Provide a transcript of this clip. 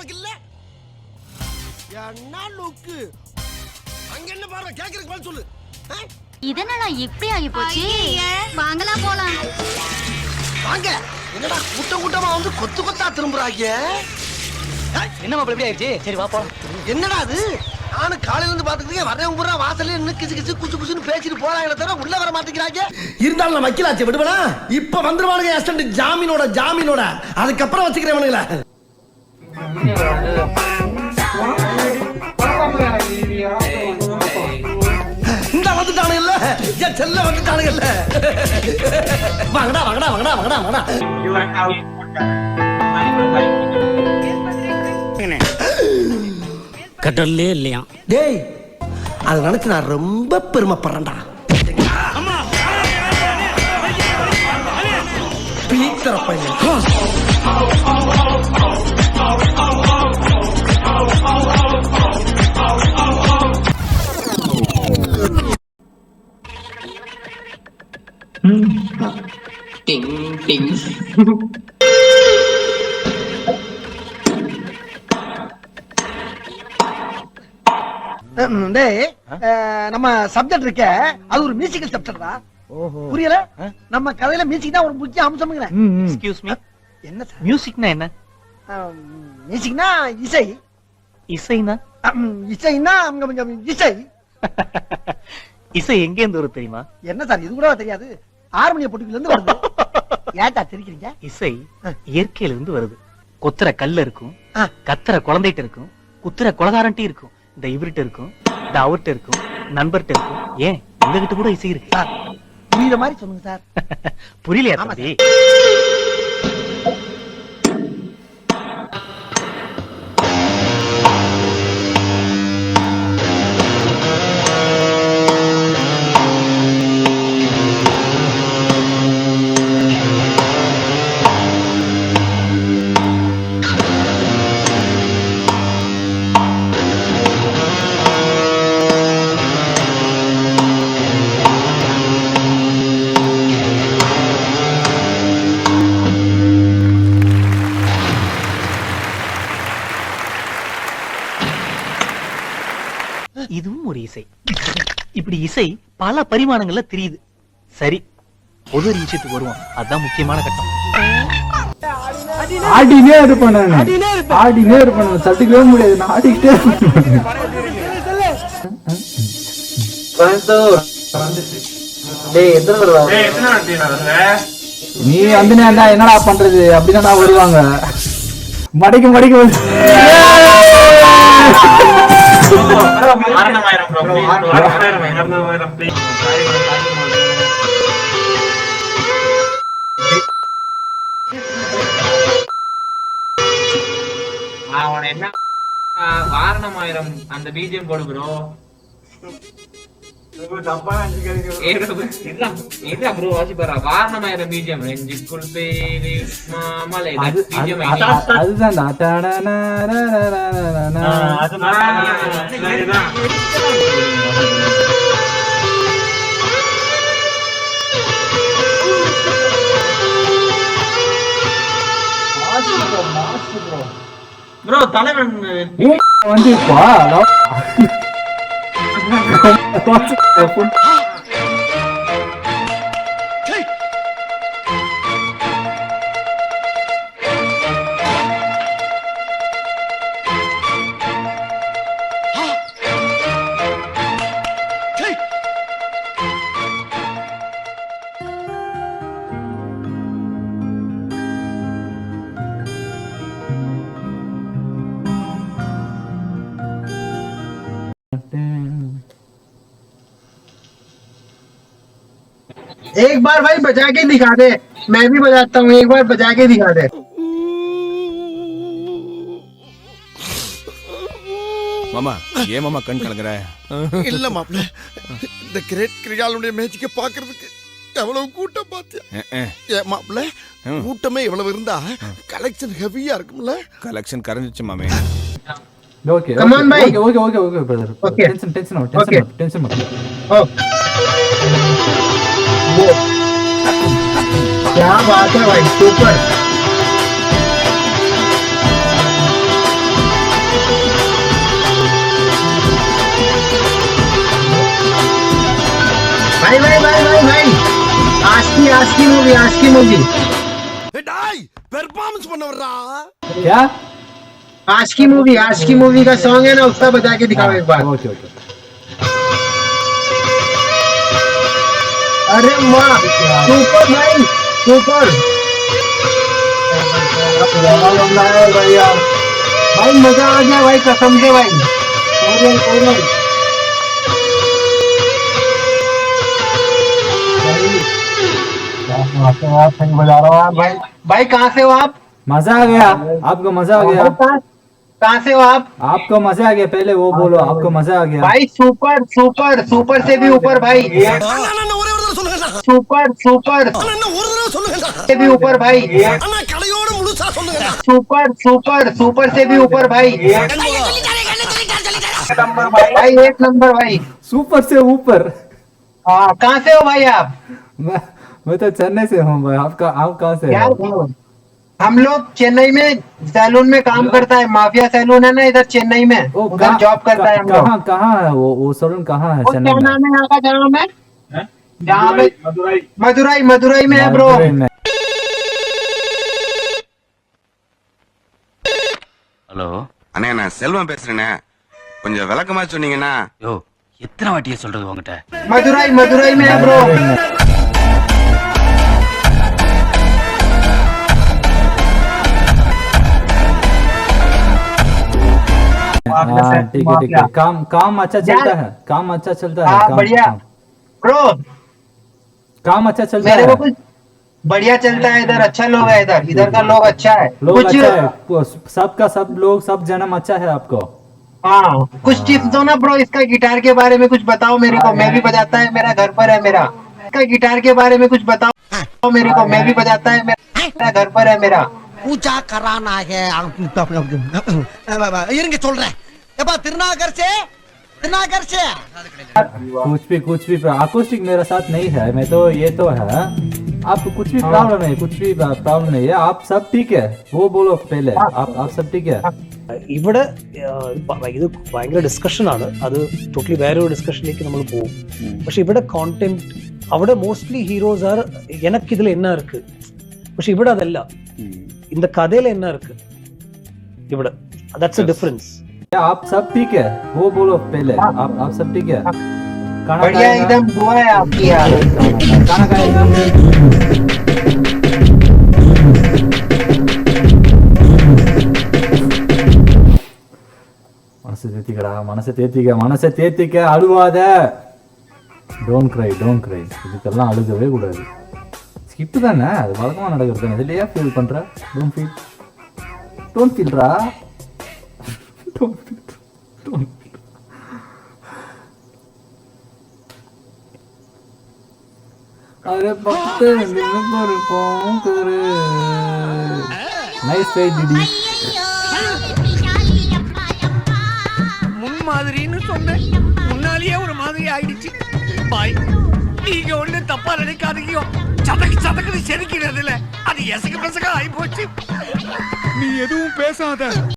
உனக்கு இல்ல? என்ன லுக்கு? அங்க என்ன பாரு கேக்குறதுக்கு பதில் சொல்லு. இதனால இப்படி ஆகி போச்சு. வாங்கலாம் போலாம். வாங்க. என்னடா கூட்டமா வந்து கொத்து கொத்தா திரும்புறாங்க? என்ன மாப்பிள்ள எப்படி ஆயிடுச்சு? சரி வா போலாம். என்னடா அது? நானும் காலையில இருந்து பாத்துக்கிட்டே வரேன் பூரா வாசல்ல நின்னு கிச்சு கிச்சு குச்சு குச்சுன்னு பேசிட்டு போறாங்களே தவிர உள்ள வர மாட்டேங்கிறாங்க. இருந்தாலும் நான் வக்கீலாச்சு விடுவேனா? இப்ப வந்துருவானுங்க அசிஸ்டன்ட் ஜாமீனோட. அதுக்கப்புறம் வச்சுக்கிறவனுங்கள. இந்த வந்துட்டானுங்கல்ல, என் செல்ல வந்துட்டானுங்கல்ல. வாங்கடா. கடல்லே இல்லையா? டேய், அதை நினைச்சு நான் ரொம்ப பெருமைப்படுறேன்டா. பீத்தர பையன். டிங் டிங். டேய், நம்ம சப்ஜெக்ட் இருக்க அது ஒரு மியூசிக்கல் சப்ஜெக்ட்டா. புரியல? நம்ம கதையில மியூசிக் தான் ஒரு முக்கிய அம்சம்ங்கறேன். Excuse me. என்ன சார்? மியூசிக்னா என்ன? மியூசிக்னா இசை. இசைனா? இசைனா இசை. இசை எங்க இருந்து வருது தெரியுமா? என்ன சார் இது கூட தெரியாது? ஹார்மோனிய பொட்டுக்குள்ள இருந்து வருது. ஏன்டா தெரிக்கிறீங்க? இசை இயற்கையில இருந்து வருது. கொத்துற கல்ல இருக்கும், கத்துற குழந்தைகிட்ட இருக்கும், குத்துற கொலகாரன்ட்டி இருக்கும், இந்த இவர்கிட்ட இருக்கும், இந்த அவர்கிட்ட இருக்கும், நண்பர்கிட்ட இருக்கும், ஏன் உங்ககிட்ட கூட இசை இருக்கு. சார் புரியுற மாதிரி சொல்லுங்க சார். புரியலையா ஆமா தம்பி? இதுவும் ஒரு இசை. இப்படி இசை பல பரிமாணங்கள்ல தெரியுது. சரி, பொது விஷயத்துக்கு வருவோம். அதுதான் முக்கியமான கட்டம். ஆடினே இருப்பேன் தட்டிக்கவே முடியாது. நான் ஆடிக்கிட்டே நீ வந்து என்னடா பண்றது அப்படின்னா வருவாங்க. மடைக்கு அவன் என்ன வாரணமாயிரம் அந்த பிஜிஎம் போடு ப்ரோ. இல்ல ப்ரோ வாசிப்பாரா வாரணமாயிரம் பிஜிஎம் நெஞ்சுக்குள் பேரி மாமலை பிஜிஎம் அதுதான் ப்ரோ தலைவன் வந்து एक बार भाई बजा के दिखा दे. मैं भी बजाता हूँ. एक बार बजा के दिखा दे. மாமா ஏன் மாமா கண் கலங்குற? இல்ல மாப்ள, இந்த கிரேட் கிரியாளுடைய மேட்ச்க்கு பாக்குறதுக்கு எவ்வளவு கூட்டம் பாத்தியா? ஏ மாப்ள, கூட்டமே இவ்வளவு இருந்தா கலெக்ஷன் ஹெவியா இருக்கும்ல? கலெக்ஷன் கரஞ்சிச்சு மாமே. Okay. Come on, bhai. Okay, brother. Okay. Tension out. Oh. क्या बात है भाई, सुपर. आशिकी मूवी டாய் பெர்ஃபார்மன்ஸ் பண்ண வர்றா क्या आशिकी मूवी का सॉन्ग है ना, उसका बजा के दिखाओ एक बार। ओके ओके अरे वाह, सुपर भाई, सुपर भाई, मजा आ गया भाई, कसम से भाई। सही बजा रहा हूँ आप भाई। भाई कहाँ से हो आप? मजा आ गया आपको, मजा आ गया। कहाँ से हो आप? आपको मजा आ गया, पहले वो बोलो, आपको मजा आ गया। भाई सुपर सुपर सुपर से भी ऊपर भाई, அண்ணா ஒரே ஒரு தடவை சொல்லுங்க सुपर सुपर அண்ணா ஒரு தடவை சொல்லுங்க से भी ऊपर भाई, அண்ணா கலையோட முழுசா சொல்லுங்க सुपर सुपर सुपर से भी ऊपर भाई, भाई एक नंबर भाई। सुपर से ऊपर। हाँ, कहाँ से हो भाई आप? मैं तो चेन्नई से हूँ भाई। आप कहाँ से यार हो? हम लोग चेन्नई में सैलून में काम करता है, माफिया सैलून है ना इधर चेन्नई में, ओ, उधर जॉब करता है हम लोग। कहाँ है वो सैलून कहाँ है वो चेन्नई क्या में? नाम है यहाँ का जगह में? जहाँ पे मदुरई में है ब्रो। मदुरई में। ஹலோ அண்ணே நான் செல்வம் பேசுறேனே, கொஞ்சம் விளக்கமா சொன்னீங்கன்னா। யோ எத்தனை வாட்டியே சொல்றது உங்ககிட்ட? मदुरई में है ब्रो। हाँ ठीक है। काम अच्छा चलता है, काम अच्छा चलता है। हाँ काम- बढ़िया ब्रो, काम अच्छा चलता मेरे को है। कुछ बढ़िया चलता है इधर, अच्छा लोग है इधर का लोग अच्छा है। लोग कुछ अच्छा है, सबका सब लोग सब जन्म अच्छा है आपको। हाँ, कुछ टिप्स दो ना ब्रो, इसका गिटार के बारे में कुछ बताओ मेरे को, मैं भी बजाता है, मेरा घर पर है मेरा। इसका गिटार के बारे में कुछ बताओ मेरे को, मैं भी बजाता है, मेरा घर पर है मेरा। பூஜா கரானா இருங்க சொல்றேன் எப்பா திருநாகர் से कुछ भी अकोस्टिक मेरा साथ नहीं है, मैं तो ये तो है। आपको कुछ भी प्रॉब्लम नहीं, कुछ भी प्रॉब्लम नहीं है। आप सब ठीक है, वो बोलो पहले। आप सब ठीक है? ഇവിടെ ഇത് ഭയങ്കര ഡിസ്കഷനാണ്, അത് ടോട്ടലി വേറെ ഒരു ഡിസ്കഷനിലേക്ക് നമ്മൾ പോകും. പക്ഷെ ഇവിടെ കോണ്ടന്റ്, അവിടെ മോസ്റ്റ്ലി ഹീറോസ് ആർ എനിക്കിതിൽ എന്നാ இருக்கு, പക്ഷെ ഇവിടെ അതല്ല, இந்த கதையில என்ன இருக்கு ഇവിടെ, that's a difference. आप सब ठीक है, वो बोलो पहले। आप सब ठीक है? खाना बढ़िया खाएगा? एकदम, दुआ है आपकी यार। खाना खाएगा? மனசை தேத்திக்க அழுவாத. டோன்ட் கிரை இதுக்கெல்லாம் அழுகவே கூடாது. ஸ்கிப் தானே, அது வழக்கமா நடக்கிறது தானே. இதுலயே ஃபீல் பண்ற. டோன்ட் ஃபீல்ரா. अरे भक्त पर पोंकर नाइस फाइट दीदी முன்மாதிரின்னு சொன்னேன், முன்னாலேயே ஒரு மாதிரி ஆயிடுச்சு. பாய் நீங்க ஒண்ணு தப்பா நினைக்காதீங்க, சதக்கு செதுக்கிறதுல அது எசக்கு பெசக ஆகி போச்சு. நீ எதுவும் பேசாத.